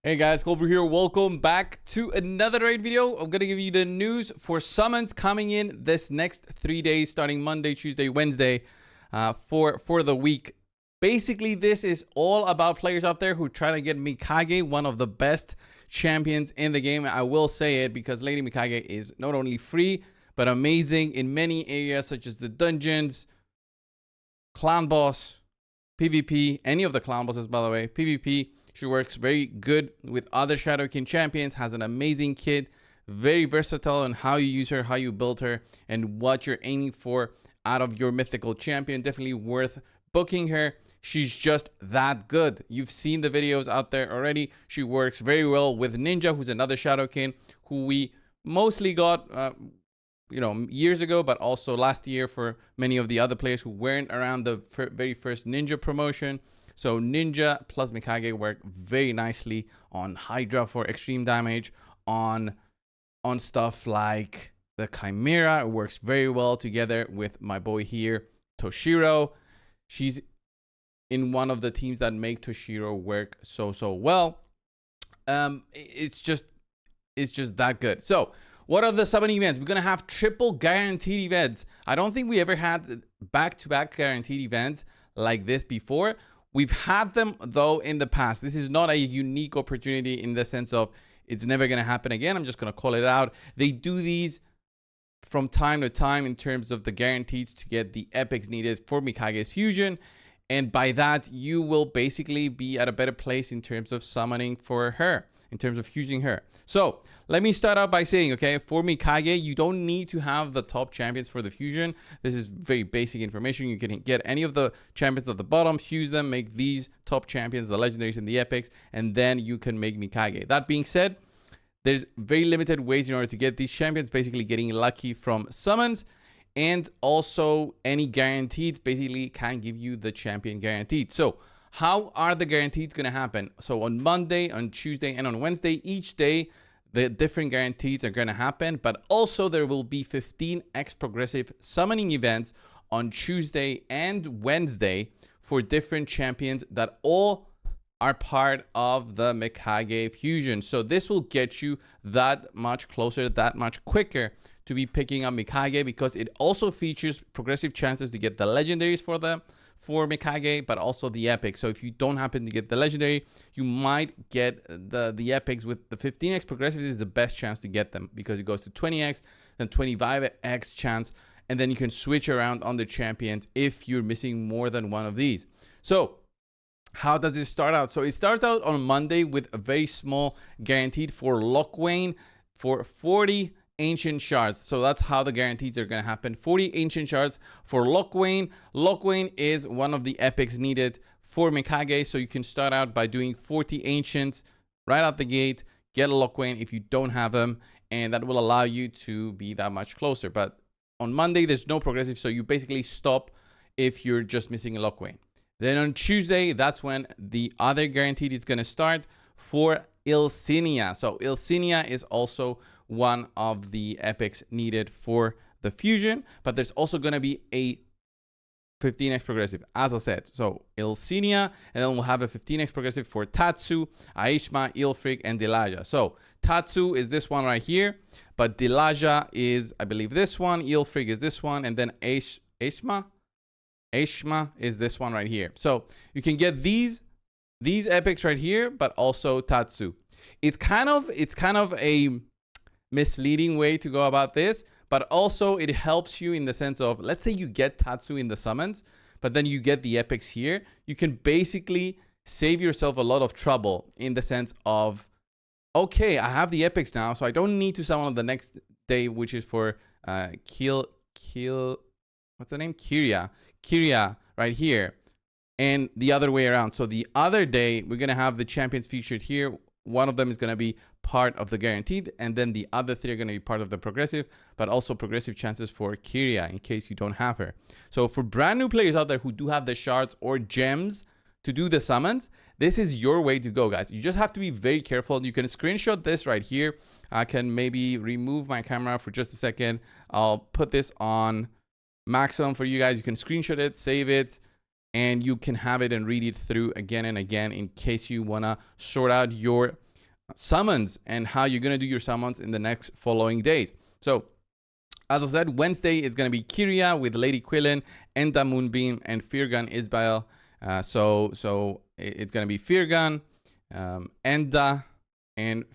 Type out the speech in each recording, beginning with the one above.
Hey guys, coldbrew here. Welcome back to another raid video. I'm gonna give you the news for summons coming in this next 3 days, starting Monday, Tuesday, Wednesday, for the week. Basically, this is all about players out there who are trying to get Mikage, one of the best champions in the game. I will say it because Lady Mikage is not only free but amazing in many areas such as the dungeons, clan boss, PvP, any of the clan bosses, by the way, PvP. She works very good with other Shadow King champions, has an amazing kit, very versatile on how you use her, how you build her, and what you're aiming for out of your mythical champion. Definitely worth booking her. She's just that good. You've seen the videos out there already. She works very well with Ninja, who's another Shadow King, who we mostly got years ago, but also last year for many of the other players who weren't around the very first Ninja promotion. So Ninja plus Mikage work very nicely on Hydra for extreme damage, on stuff like the Chimera. It works very well together with my boy here, Toshiro. She's in one of the teams that make Toshiro work so well. It's just that good. So what are the summoning events? We're gonna have triple guaranteed events. I don't think we ever had back-to-back guaranteed events like this before. We've had them, though, in the past. This is not a unique opportunity in the sense of it's never going to happen again. I'm just going to call it out. They do these from time to time in terms of the guarantees to get the epics needed for Mikage's fusion. And by that, you will basically be at a better place in terms of summoning for her, in terms of fusing her. So let me start out by saying, okay, for Mikage, you don't need to have the top champions for the fusion. This is very basic information. You can get any of the champions at the bottom, fuse them, make these top champions, the legendaries and the epics, and then you can make Mikage. That being said, there's very limited ways in order to get these champions, basically getting lucky from summons, and also any guaranteed basically can give you the champion guaranteed. So how are the guarantees going to happen? So on Monday, on Tuesday, and on Wednesday, each day, the different guarantees are going to happen, but also there will be 15x progressive summoning events on Tuesday and Wednesday for different champions that all are part of the Mikage fusion. So this will get you that much closer, that much quicker to be picking up Mikage, because it also features progressive chances to get the legendaries for Mikage, but also the epics. So if you don't happen to get the legendary, you might get the epics. With the 15x progressive is the best chance to get them, because it goes to 20x, then 25x chance, and then you can switch around on the champions if you're missing more than one of these. So how does it start out? So it starts out on Monday with a very small guaranteed for Lockwayne for 40 ancient shards. So that's how the guarantees are going to happen. 40 ancient shards for Lockwayne. Lockwayne is one of the epics needed for Mikage. So you can start out by doing 40 ancients right out the gate, get a Lockwayne if you don't have them, and that will allow you to be that much closer. But on Monday, there's no progressive, so you basically stop if you're just missing a Lockwayne. Then on Tuesday, that's when the other guaranteed is going to start for Ilsinia. So Ilsinia is also one of the epics needed for the fusion, but there's also going to be a 15x progressive, as I said. So Ilsinia, and then we'll have a 15x progressive for Tatsu, Aishma, Ilfrig, and Dilaja. So Tatsu is this one right here, but Dilaja is, I believe, this one, Ilfrig is this one, and then Aishma is this one right here. So you can get these epics right here, but also Tatsu. It's kind of a misleading way to go about this, but also it helps you in the sense of, let's say you get Tatsu in the summons, but then you get the epics here. You can basically save yourself a lot of trouble in the sense of, okay, I have the epics now, so I don't need to summon on the next day, which is for what's the name? Kiria right here, and the other way around. So the other day, we're going to have the champions featured here. One of them is going to be part of the guaranteed, and then the other three are going to be part of the progressive, but also progressive chances for Kiria in case you don't have her. So for brand new players out there who do have the shards or gems to do the summons, this is your way to go, guys. You just have to be very careful. You can screenshot this right here. I can maybe remove my camera for just a second. I'll put this on maximum for you guys. You can screenshot it, save it, and you can have it and read it through again and again in case you want to sort out your summons and how you're going to do your summons in the next following days. So as I said, Wednesday is going to be Kyria with Lady Quillen, Enda Moonbeam, and Firgan Isbael. So it's going to be Firgan, Enda, and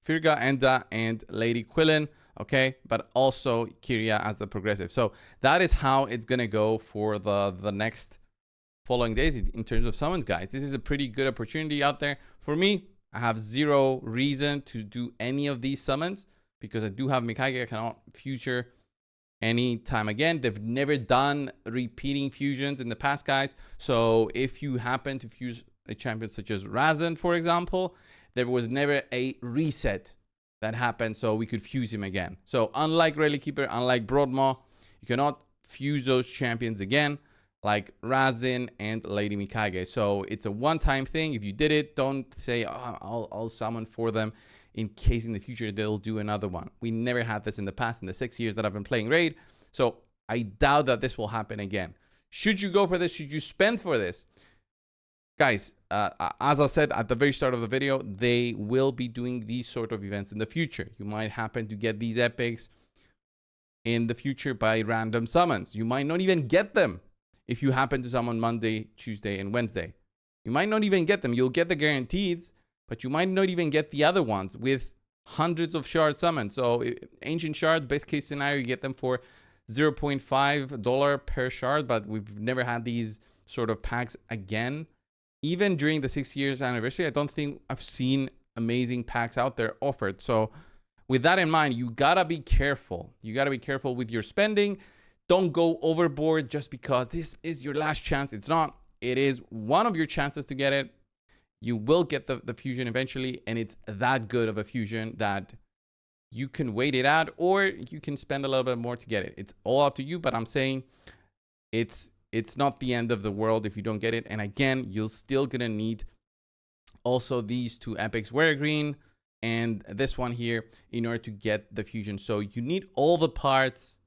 Firga, Enda, and Lady Quillen. Okay, but also Kyria as the progressive. So that is how it's going to go for the next following days in terms of summons, guys. This is a pretty good opportunity out there. For me, I have zero reason to do any of these summons because I do have Mikage. I cannot future any time again. They've never done repeating fusions in the past, guys. So if you happen to fuse a champion such as Razan, for example, there was never a reset that happened so we could fuse him again. So unlike Relic Keeper, unlike Broadmaw, you cannot fuse those champions again like Razin and Lady Mikage. So it's a one-time thing. If you did it, don't say, oh, I'll summon for them in case in the future they'll do another one. We never had this in the past in the 6 years that I've been playing Raid. So I doubt that this will happen again. Should you go for this? Should you spend for this? Guys, as I said at the very start of the video, they will be doing these sort of events in the future. You might happen to get these epics in the future by random summons. You might not even get them if you happen to summon Monday, Tuesday, and Wednesday. You might not even get them. You'll get the guaranteeds, but you might not even get the other ones with hundreds of shard summons. So ancient shards, best case scenario, you get them for $0.5 per shard, but we've never had these sort of packs again. Even during the 6 years anniversary, I don't think I've seen amazing packs out there offered. So with that in mind, you gotta be careful. You gotta be careful with your spending. Don't go overboard just because this is your last chance. It's not. It is one of your chances to get it. You will get the fusion eventually, and it's that good of a fusion that you can wait it out, or you can spend a little bit more to get it. It's all up to you, but I'm saying it's not the end of the world if you don't get it. And again, you're still gonna need also these two epics, Wear Green and this one here, in order to get the fusion. So you need all the parts,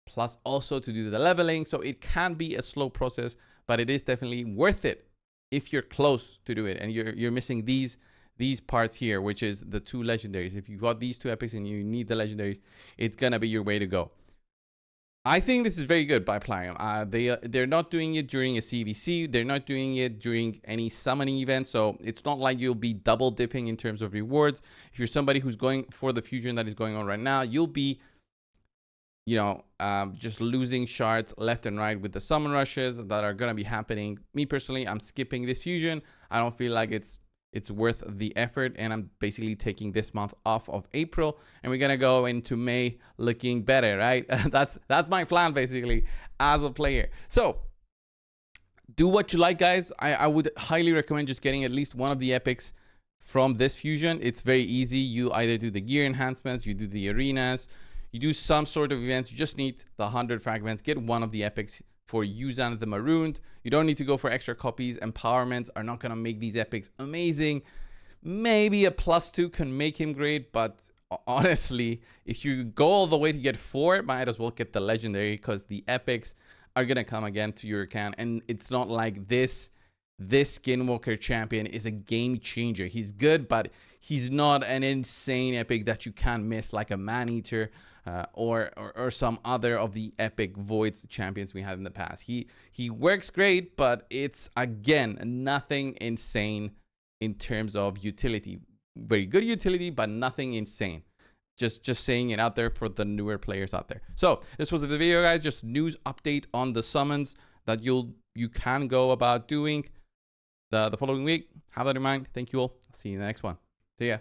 plus also to do the leveling. So it can be a slow process, but it is definitely worth it if you're close to do it and you're missing these parts here, which is the two legendaries. If you got these two epics and you need the legendaries, it's gonna be your way to go. I think this is very good by Plarium. They're not doing it during a CVC. They're not doing it during any summoning event. So it's not like you'll be double dipping in terms of rewards. If you're somebody who's going for the fusion that is going on right now, you'll be, you know, just losing shards left and right with the summon rushes that are going to be happening. Me personally, I'm skipping this fusion. I don't feel like it's worth the effort, and I'm basically taking this month off of April, and we're gonna go into May looking better, right? That's my plan basically as a player. So do what you like, guys. I would highly recommend just getting at least one of the epics from this fusion. It's very easy. You either do the gear enhancements, you do the arenas, you do some sort of events. You just need the 100 fragments. Get one of the epics for Yuzan the Marooned. You don't need to go for extra copies. Empowerments are not going to make these epics amazing. Maybe a +2 can make him great, but honestly, if you go all the way to get 4, might as well get the legendary, because the epics are going to come again to your account. And it's not like this Skinwalker champion is a game changer. He's good, but he's not an insane epic that you can't miss, like a Man-Eater or some other of the epic Voids champions we had in the past. He works great, but it's, again, nothing insane in terms of utility. Very good utility, but nothing insane. Just saying it out there for the newer players out there. So this was the video, guys. Just news update on the summons that you can go about doing the following week. Have that in mind. Thank you all. See you in the next one. See ya.